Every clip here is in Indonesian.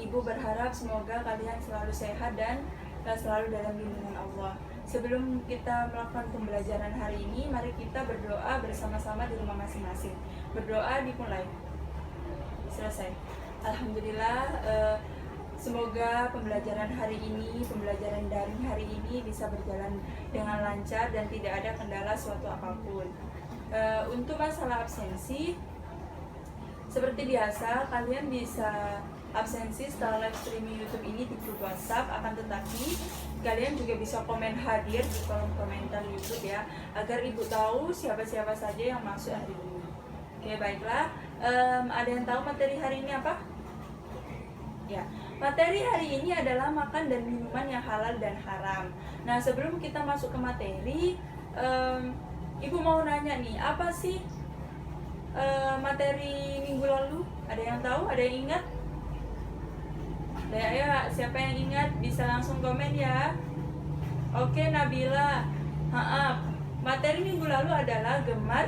Ibu berharap semoga kalian selalu sehat dan selalu dalam lindungan Allah. Sebelum kita melakukan pembelajaran hari ini, mari kita berdoa bersama-sama di rumah masing-masing. Berdoa dimulai. Selesai. Alhamdulillah, semoga pembelajaran hari ini, pembelajaran daring hari ini bisa berjalan dengan lancar dan tidak ada kendala suatu apapun. Untuk masalah absensi, seperti biasa kalian bisa absensi setelah live streaming YouTube ini di grup WhatsApp, akan tetapi kalian juga bisa komen hadir di kolom komentar YouTube ya, agar ibu tahu siapa-siapa saja yang masuk hari ini. Oke, baiklah. Ada yang tahu materi hari ini apa? Ya, materi hari ini adalah makan dan minuman yang halal dan haram. Nah, sebelum kita masuk ke materi, ibu mau nanya nih, apa sih materi minggu lalu? Ada yang tahu? Ada yang ingat? Ya, siapa yang ingat bisa langsung komen ya. Oke, Nabila. Materi minggu lalu adalah gemar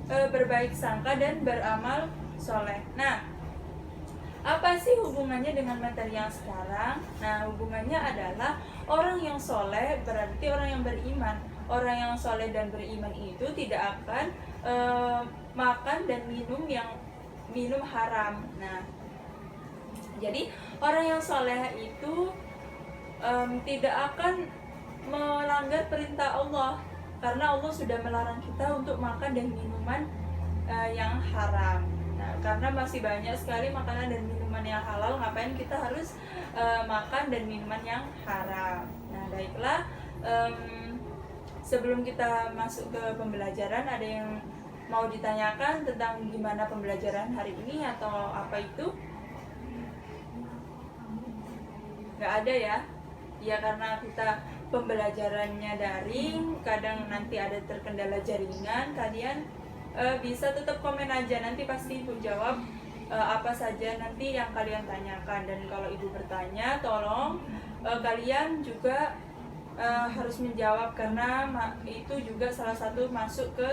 berbaik sangka dan beramal soleh. Nah, apa sih hubungannya dengan materi yang sekarang? Nah, hubungannya adalah orang yang soleh berarti orang yang beriman. Orang yang soleh dan beriman itu tidak akan makan dan minum haram. Nah, jadi orang yang soleh itu tidak akan melanggar perintah Allah, karena Allah sudah melarang kita untuk makan dan minuman yang haram. Nah, karena masih banyak sekali makanan dan minuman yang halal, ngapain kita harus makan dan minuman yang haram? Nah, baiklah, sebelum kita masuk ke pembelajaran, ada yang mau ditanyakan tentang gimana pembelajaran hari ini atau apa itu? Nggak ada ya? Ya, karena kita pembelajarannya daring, kadang nanti ada terkendala jaringan, kalian bisa tetap komen aja, nanti pasti ibu jawab apa saja nanti yang kalian tanyakan. Dan kalau ibu bertanya, tolong kalian juga harus menjawab, karena itu juga salah satu masuk ke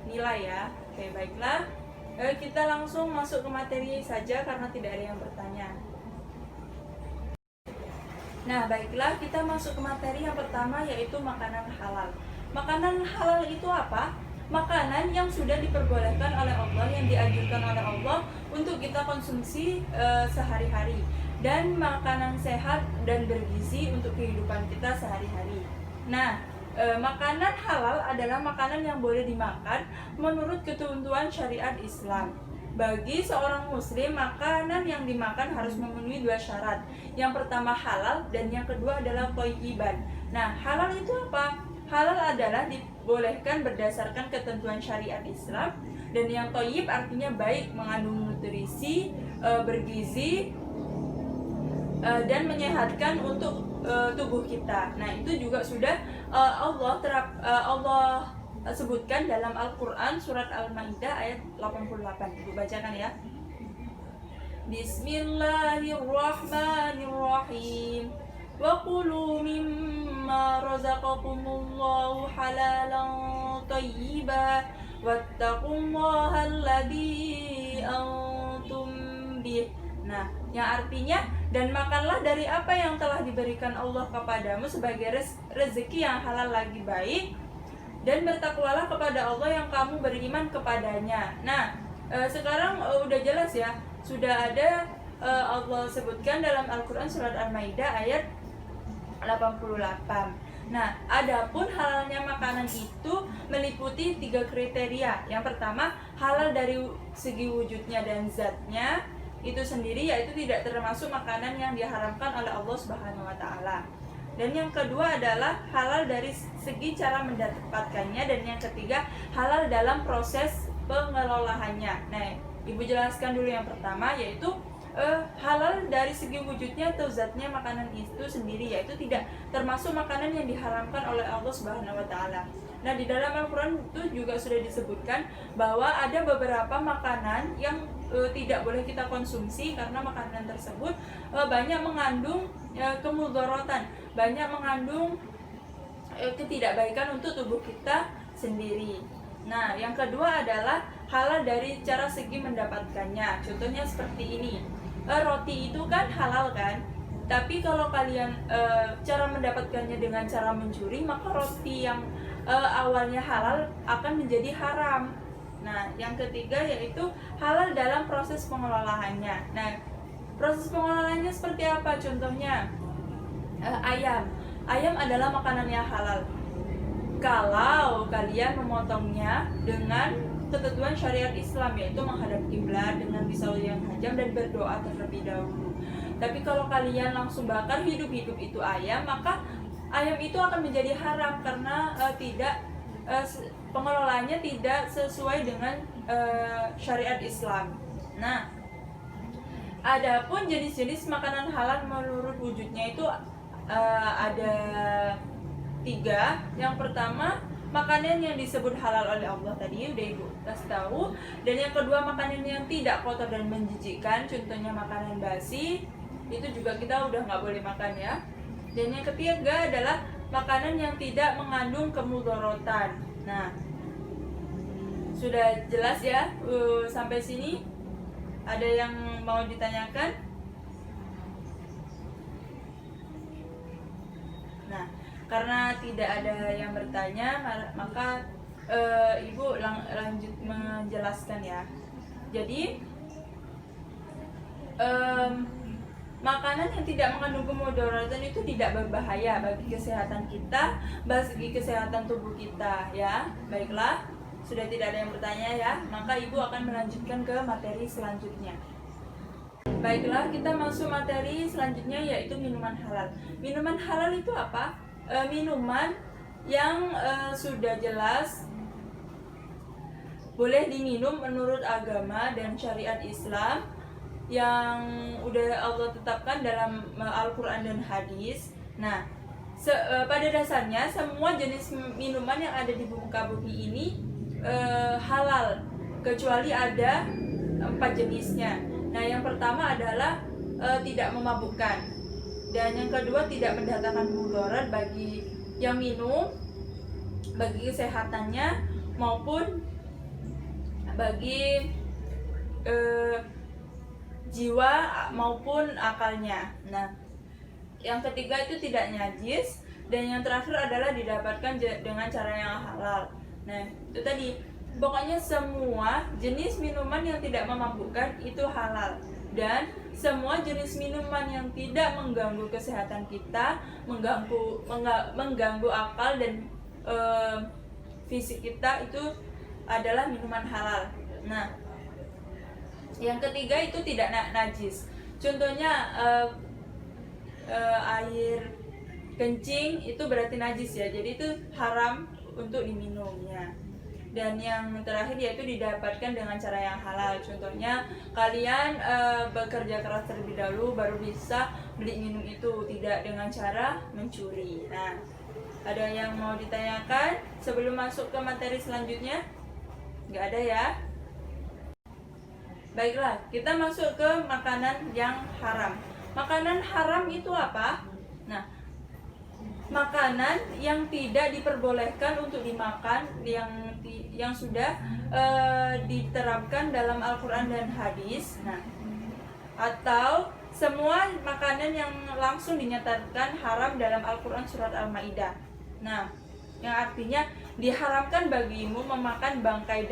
nilai ya. Oke, baiklah, kita langsung masuk ke materi saja karena tidak ada yang bertanya. Nah, baiklah, kita masuk ke materi yang pertama, yaitu makanan halal. Makanan halal itu apa? Makanan yang sudah diperbolehkan oleh Allah, yang dianjurkan oleh Allah untuk kita konsumsi sehari-hari, dan makanan sehat dan bergizi untuk kehidupan kita sehari-hari. Nah, makanan halal adalah makanan yang boleh dimakan menurut ketentuan syariat Islam. Bagi seorang muslim, makanan yang dimakan harus memenuhi 2 syarat. Yang pertama halal, dan yang kedua adalah thayyiban. Nah, halal itu apa? Halal adalah dibolehkan berdasarkan ketentuan syariat Islam, dan yang thayyib artinya baik, mengandung nutrisi, bergizi, dan menyehatkan untuk tubuh kita. Nah, itu juga sudah Allah sebutkan dalam Al-Quran surat Al-Ma'idah ayat 88. Ibu bacakan ya. Bismillahirrahmanirrahim. Wa qulu mimma razaqakumullahu halalan thayyiban wattaqullaha alladzi antum bih. Nah, yang artinya, dan makanlah dari apa yang telah diberikan Allah kepadamu sebagai rezeki yang halal lagi baik, dan bertakwalah kepada Allah yang kamu beriman kepadanya. Nah, sekarang udah jelas ya, sudah ada Allah sebutkan dalam Al-Quran surat Al-Maidah ayat 88. Nah, adapun halalnya makanan itu meliputi 3 kriteria. Yang pertama, halal dari segi wujudnya dan zatnya itu sendiri, yaitu tidak termasuk makanan yang diharamkan oleh Allah Subhanahu wa taala. Dan yang kedua adalah halal dari segi cara mendapatkannya, dan yang ketiga halal dalam proses pengelolaannya. Nah, ibu jelaskan dulu yang pertama, yaitu halal dari segi wujudnya atau zatnya makanan itu sendiri, yaitu tidak termasuk makanan yang diharamkan oleh Allah Subhanahu wa taala. Nah, di dalam Al-Quran itu juga sudah disebutkan bahwa ada beberapa makanan yang tidak boleh kita konsumsi, karena makanan tersebut banyak mengandung kemudharatan, banyak mengandung ketidakbaikan untuk tubuh kita sendiri. Nah, yang kedua adalah halal dari cara segi mendapatkannya. Contohnya seperti ini. roti itu kan halal kan, tapi kalau kalian cara mendapatkannya dengan cara mencuri, maka roti yang awalnya halal akan menjadi haram. Nah, yang ketiga yaitu halal dalam proses pengelolaannya. Nah, proses pengelolaannya seperti apa? Contohnya ayam. Ayam adalah makanan yang halal kalau kalian memotongnya dengan ketentuan syariat Islam, yaitu menghadap kiblat dengan pisau yang tajam dan berdoa terlebih dahulu. Tapi kalau kalian langsung bakar hidup-hidup itu ayam, maka ayam itu akan menjadi haram karena pengelolaannya tidak sesuai dengan syariat Islam. Nah, adapun jenis-jenis makanan halal menurut wujudnya itu ada 3. Yang pertama, makanan yang disebut halal oleh Allah tadi udah Ibu kasih tahu. Dan yang kedua, makanan yang tidak kotor dan menjijikkan, contohnya makanan basi, itu juga kita udah nggak boleh makan ya. Dan yang ketiga adalah makanan yang tidak mengandung kemudorotan. Nah, sudah jelas ya sampai sini? Ada yang mau ditanyakan? Nah, karena tidak ada yang bertanya, maka Ibu lanjut menjelaskan ya. Jadi makanan yang tidak mengandung kemudorotan itu tidak berbahaya bagi kesehatan kita, bagi kesehatan tubuh kita ya. Baiklah, sudah tidak ada yang bertanya ya, maka Ibu akan melanjutkan ke materi selanjutnya. Baiklah, kita masuk materi selanjutnya yaitu minuman halal. Minuman halal itu apa? Minuman yang sudah jelas boleh diminum menurut agama dan syariat Islam yang udah Allah tetapkan dalam Al-Quran dan hadis. Nah, pada dasarnya semua jenis minuman yang ada di muka bumi ini halal, kecuali ada 4 jenisnya. Nah, yang pertama adalah tidak memabukkan, dan yang kedua tidak mendatangkan mudarat bagi yang minum, bagi kesehatannya maupun bagi jiwa maupun akalnya. Nah, yang ketiga itu tidak najis, dan yang terakhir adalah didapatkan dengan cara yang halal. Nah, itu tadi, pokoknya semua jenis minuman yang tidak memabukkan itu halal, dan semua jenis minuman yang tidak mengganggu kesehatan kita, mengganggu akal dan fisik kita itu adalah minuman halal. Nah, yang ketiga itu tidak najis. Contohnya air kencing itu berarti najis ya, jadi itu haram untuk diminumnya. Dan yang terakhir yaitu didapatkan dengan cara yang halal. Contohnya kalian bekerja keras terlebih dahulu baru bisa beli minum itu, tidak dengan cara mencuri. Nah, ada yang mau ditanyakan sebelum masuk ke materi selanjutnya? Nggak ada ya? Baiklah, kita masuk ke makanan yang haram. Makanan haram itu apa? Nah, makanan yang tidak diperbolehkan untuk dimakan, yang sudah diterapkan dalam Al-Quran dan hadis. Nah, atau semua makanan yang langsung dinyatakan haram dalam Al-Quran surat Al-Maidah. Nah, yang artinya diharamkan bagimu memakan bangkai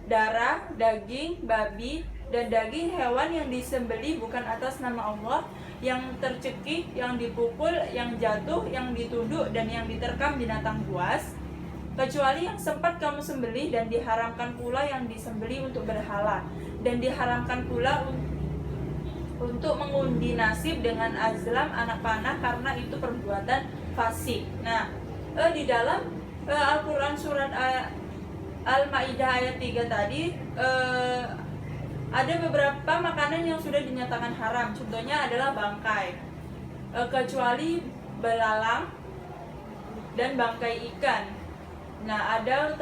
darah, daging babi, dan daging hewan yang disembelih bukan atas nama Allah, yang tercekik, yang dipukul, yang jatuh, yang ditunduk, dan yang diterkam binatang buas, kecuali yang sempat kamu sembelih, dan diharamkan pula yang disembelih untuk berhala, dan diharamkan pula untuk mengundi nasib dengan azlam anak panah, karena itu perbuatan fasik. Nah, di dalam Al-Quran surat Al-Maidah ayat 3 tadi ada beberapa makanan yang sudah dinyatakan haram. Contohnya adalah bangkai, kecuali belalang dan bangkai ikan. Nah, ada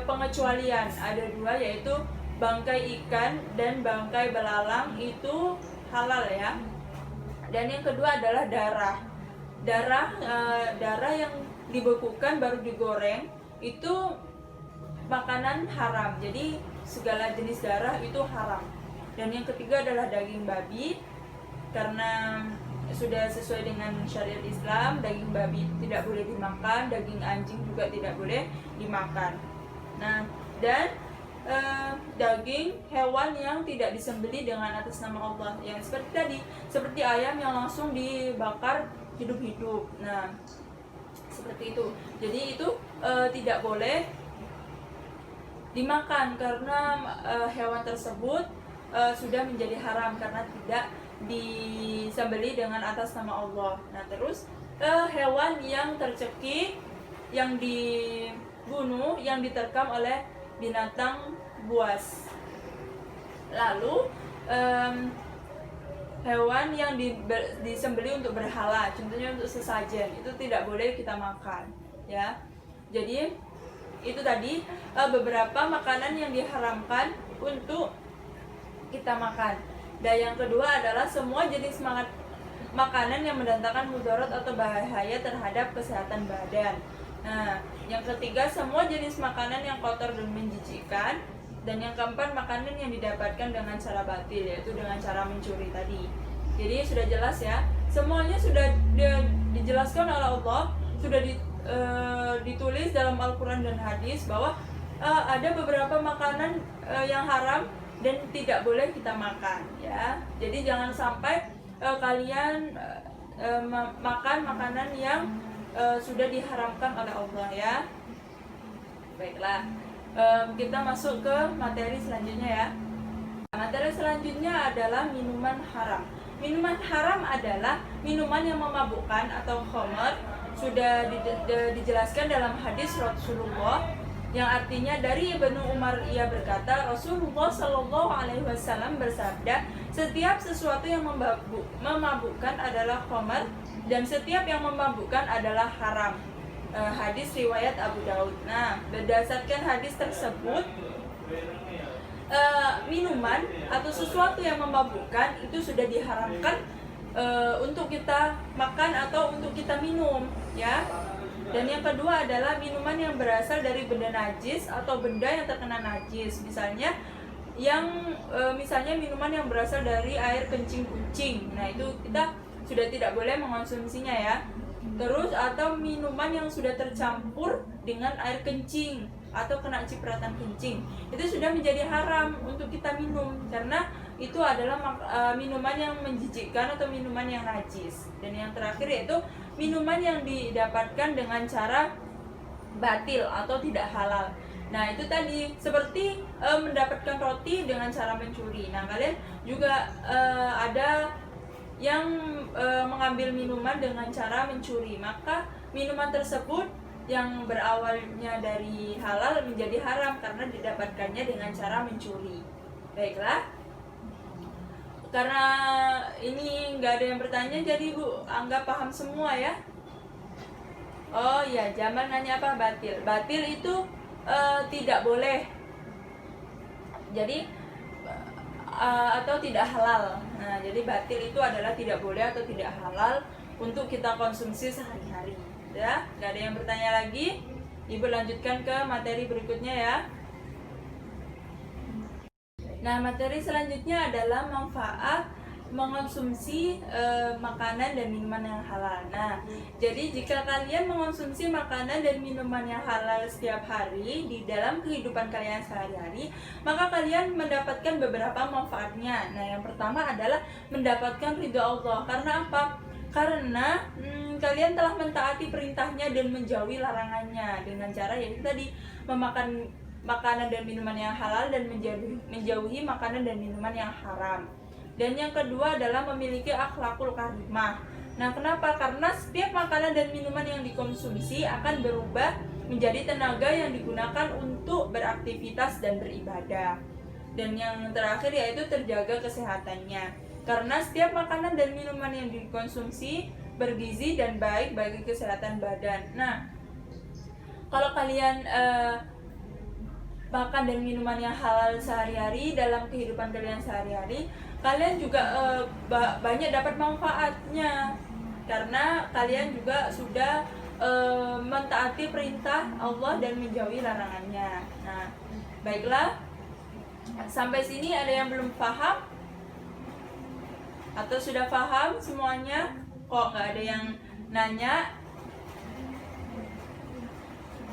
pengecualian, ada 2, yaitu bangkai ikan dan bangkai belalang itu halal ya. Dan yang kedua adalah darah yang dibekukan baru digoreng itu makanan haram. Jadi segala jenis darah itu haram. Dan yang ketiga adalah daging babi, karena sudah sesuai dengan syariat Islam, daging babi tidak boleh dimakan, daging anjing juga tidak boleh dimakan. Nah, dan daging hewan yang tidak disembelih dengan atas nama Allah, yang seperti tadi, seperti ayam yang langsung dibakar hidup-hidup. Nah, seperti itu. Jadi itu tidak boleh dimakan karena hewan tersebut sudah menjadi haram karena tidak disembelih dengan atas nama Allah. Nah, terus hewan yang tercekik, yang dibunuh, yang diterkam oleh binatang buas. Lalu hewan yang disembelih untuk berhala, contohnya untuk sesajen, itu tidak boleh kita makan, ya. Jadi itu tadi beberapa makanan yang diharamkan untuk kita makan. Dan yang kedua adalah semua jenis makanan yang mendatangkan mudarat atau bahaya terhadap kesehatan badan. Nah, yang ketiga, semua jenis makanan yang kotor dan menjijikkan. Dan yang keempat, makanan yang didapatkan dengan cara batil, yaitu dengan cara mencuri tadi. Jadi sudah jelas ya, semuanya sudah dijelaskan oleh Allah, sudah ditulis dalam Al-Quran dan hadis bahwa ada beberapa makanan yang haram dan tidak boleh kita makan, ya. Jadi jangan sampai kalian makan makanan yang sudah diharamkan oleh Allah, ya. Baiklah, kita masuk ke materi selanjutnya, ya. Materi selanjutnya adalah minuman haram. Minuman haram adalah minuman yang memabukkan atau khamar. Sudah dijelaskan dalam hadis Rasulullah, yang artinya dari Ibnu Umar, ia berkata, Rasulullah Shallallahu Alaihi Wasallam bersabda, setiap sesuatu yang memabukkan adalah khamar dan setiap yang memabukkan adalah haram. Hadis riwayat Abu Daud. Nah, berdasarkan hadis tersebut, minuman atau sesuatu yang memabukkan itu sudah diharamkan untuk kita makan atau untuk kita minum, ya. Dan yang kedua adalah minuman yang berasal dari benda najis atau benda yang terkena najis. Misalnya minuman yang berasal dari air kencing kucing. Nah, itu kita sudah tidak boleh mengonsumsinya, ya. Terus atau minuman yang sudah tercampur dengan air kencing atau kena cipratan kencing, itu sudah menjadi haram untuk kita minum karena itu adalah minuman yang menjijikkan atau minuman yang najis. Dan yang terakhir yaitu minuman yang didapatkan dengan cara batil atau tidak halal. Nah, itu tadi seperti mendapatkan roti dengan cara mencuri. Nah, kalian juga ada yang mengambil minuman dengan cara mencuri, maka minuman tersebut yang berawalnya dari halal menjadi haram karena didapatkannya dengan cara mencuri. Baiklah, karena ini nggak ada yang bertanya, jadi Bu anggap paham semua, ya. Oh ya, Jamal nanya apa? Batil. Batil itu tidak boleh. Jadi atau tidak halal. Nah, jadi batil itu adalah tidak boleh atau tidak halal untuk kita konsumsi sehari-hari. Ya, nggak ada yang bertanya lagi. Ibu lanjutkan ke materi berikutnya, ya. Nah, materi selanjutnya adalah manfaat mengonsumsi makanan dan minuman yang halal. Nah, jadi jika kalian mengonsumsi makanan dan minuman yang halal setiap hari di dalam kehidupan kalian sehari-hari, maka kalian mendapatkan beberapa manfaatnya. Nah, yang pertama adalah mendapatkan ridha Allah. Karena apa? Karena kalian telah mentaati perintahnya dan menjauhi larangannya dengan cara yaitu tadi memakan makanan dan minuman yang halal dan menjauhi makanan dan minuman yang haram. Dan yang kedua adalah memiliki akhlakul karimah. Nah, kenapa? Karena setiap makanan dan minuman yang dikonsumsi akan berubah menjadi tenaga yang digunakan untuk beraktivitas dan beribadah. Dan yang terakhir yaitu terjaga kesehatannya. Karena setiap makanan dan minuman yang dikonsumsi bergizi dan baik bagi kesehatan badan. Nah, kalau kalian makan dan minuman yang halal sehari-hari dalam kehidupan kalian sehari-hari, kalian juga banyak dapat manfaatnya karena kalian juga sudah mentaati perintah Allah dan menjauhi larangannya. Nah, baiklah, Sampai sini ada yang belum paham? Atau sudah paham semuanya? Kok nggak ada yang nanya?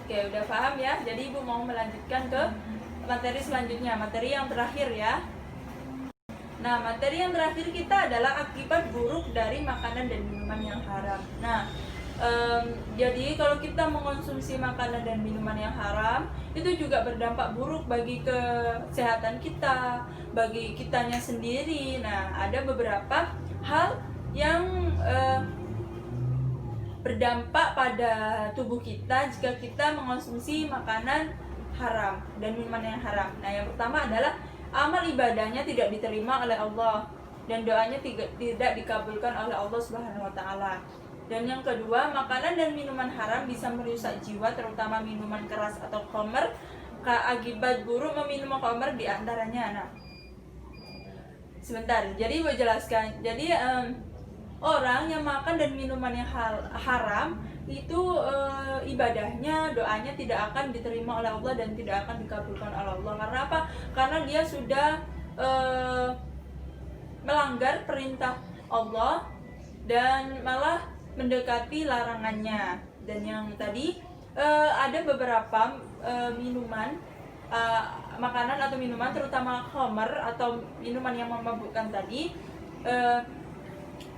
Oke, udah paham ya. Jadi Ibu mau melanjutkan ke materi selanjutnya, materi yang terakhir ya. Nah, materi yang terakhir kita adalah akibat buruk dari makanan dan minuman yang haram. Nah, jadi kalau kita mengonsumsi makanan dan minuman yang haram, itu juga berdampak buruk bagi kesehatan kita, bagi kitanya sendiri. Nah, ada beberapa hal yang berdampak pada tubuh kita jika kita mengonsumsi makanan haram dan minuman yang haram. Nah, yang pertama adalah amal ibadahnya tidak diterima oleh Allah dan doanya tidak dikabulkan oleh Allah Subhanahu wa taala. Dan yang kedua, makanan dan minuman haram bisa merusak jiwa, terutama minuman keras atau khamr. Akibat buruk meminum khamr di antaranya. Nah, sebentar. Jadi gue jelaskan. Jadi orang yang makan dan minuman yang haram itu ibadahnya, doanya tidak akan diterima oleh Allah dan tidak akan dikabulkan oleh Allah. Karena apa? Karena dia sudah melanggar perintah Allah dan malah mendekati larangannya. Dan yang tadi ada beberapa minuman, makanan atau minuman, terutama khamr atau minuman yang memabukkan tadi,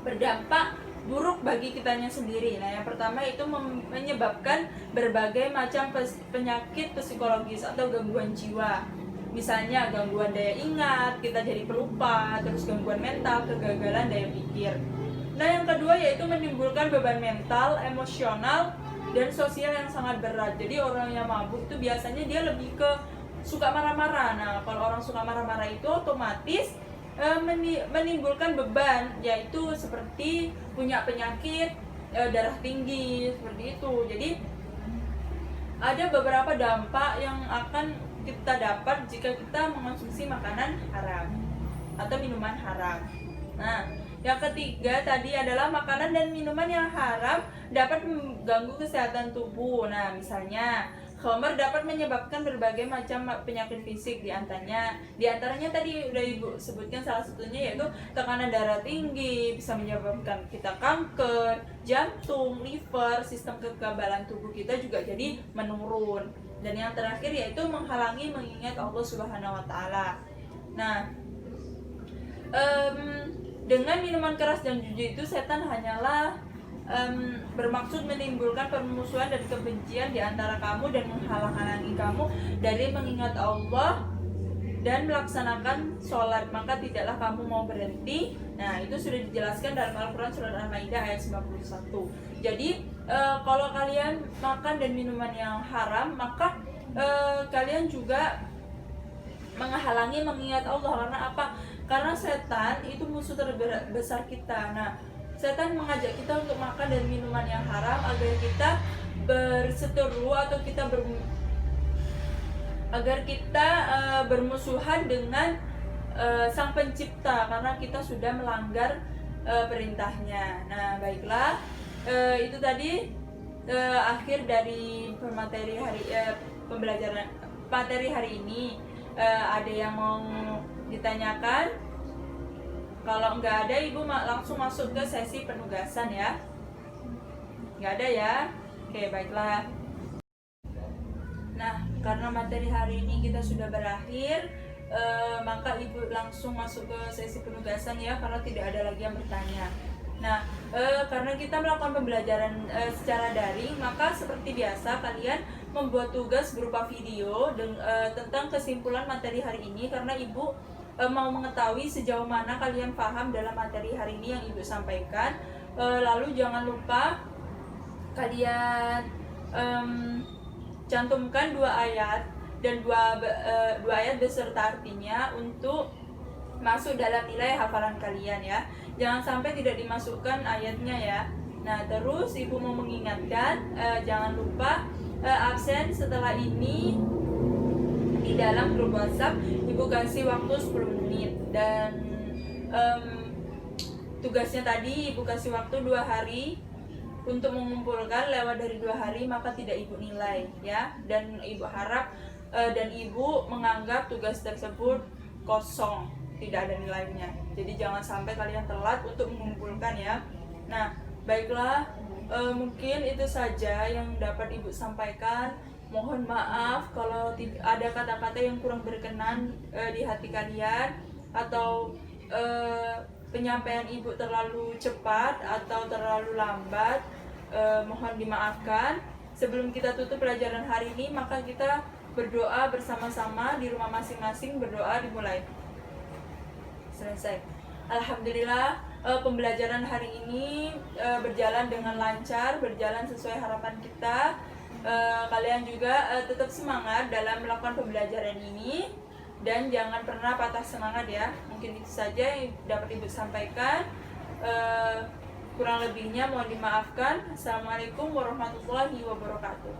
berdampak buruk bagi kitanya sendiri. Nah, yang pertama itu menyebabkan berbagai macam penyakit psikologis atau gangguan jiwa. Misalnya gangguan daya ingat, kita jadi pelupa, terus gangguan mental, kegagalan daya pikir. Nah, yang kedua yaitu menimbulkan beban mental, emosional, dan sosial yang sangat berat. Jadi orang yang mabuk itu biasanya dia lebih ke suka marah-marah. Nah, kalau orang suka marah-marah itu otomatis menimbulkan beban, yaitu seperti punya penyakit darah tinggi, seperti itu. Jadi ada beberapa dampak yang akan kita dapat jika kita mengonsumsi makanan haram atau minuman haram. Nah, yang ketiga tadi adalah makanan dan minuman yang haram dapat mengganggu kesehatan tubuh. Nah, misalnya khamr dapat menyebabkan berbagai macam penyakit fisik, diantaranya tadi udah Ibu sebutkan, salah satunya yaitu tekanan darah tinggi, bisa menyebabkan kita kanker, jantung, liver, sistem kekebalan tubuh kita juga jadi menurun. Dan yang terakhir yaitu menghalangi mengingat Allah Subhanahu wa taala. Nah, dengan minuman keras dan judi itu setan hanyalah bermaksud menimbulkan permusuhan dan kebencian di antara kamu dan menghalang-halangi kamu dari mengingat Allah dan melaksanakan sholat, maka tidaklah kamu mau berhenti. Nah, itu sudah dijelaskan dalam Al-Quran surat Al-Maidah ayat 91. Jadi kalau kalian makan dan minuman yang haram, maka kalian juga menghalangi mengingat Allah. Karena apa? Karena setan itu musuh terbesar kita. Nah, setan mengajak kita untuk makan dan minuman yang haram agar kita berseteru atau agar kita bermusuhan dengan Sang Pencipta, karena kita sudah melanggar perintahnya. Nah, baiklah, itu tadi akhir dari pembelajaran materi hari ini. Ada yang mau ditanyakan? Kalau nggak ada, Ibu langsung masuk ke sesi penugasan ya. Nggak ada ya? Oke, baiklah. Nah, karena materi hari ini kita sudah berakhir, maka Ibu langsung masuk ke sesi penugasan ya, karena tidak ada lagi yang bertanya. Nah, karena kita melakukan pembelajaran secara daring, maka seperti biasa kalian membuat tugas berupa video tentang kesimpulan materi hari ini, karena Ibu mau mengetahui sejauh mana kalian paham dalam materi hari ini yang Ibu sampaikan. Lalu jangan lupa kalian cantumkan 2 ayat dan dua ayat beserta artinya untuk masuk dalam nilai hafalan kalian ya. Jangan sampai tidak dimasukkan ayatnya ya. Nah, terus Ibu mau mengingatkan, jangan lupa absen setelah ini di dalam grup WhatsApp. Ibu kasih waktu 10 menit dan tugasnya tadi Ibu kasih waktu 2 hari untuk mengumpulkan. Lewat dari 2 hari maka tidak Ibu nilai ya. Dan Ibu harap dan ibu menganggap tugas tersebut kosong, tidak ada nilainya. Jadi jangan sampai kalian telat untuk mengumpulkan ya. Nah, baiklah, mungkin itu saja yang dapat ibu sampaikan. Mohon maaf kalau ada kata-kata yang kurang berkenan di hati kalian, atau penyampaian ibu terlalu cepat atau terlalu lambat. Mohon dimaafkan. Sebelum kita tutup pelajaran hari ini, maka kita berdoa bersama-sama di rumah masing-masing. Berdoa dimulai. Selesai. Alhamdulillah, pembelajaran hari ini berjalan dengan lancar, berjalan sesuai harapan kita. Kalian juga tetap semangat dalam melakukan pembelajaran ini, dan jangan pernah patah semangat ya. Mungkin itu saja yang dapat ibu sampaikan. Kurang lebihnya mohon dimaafkan. Assalamualaikum warahmatullahi wabarakatuh.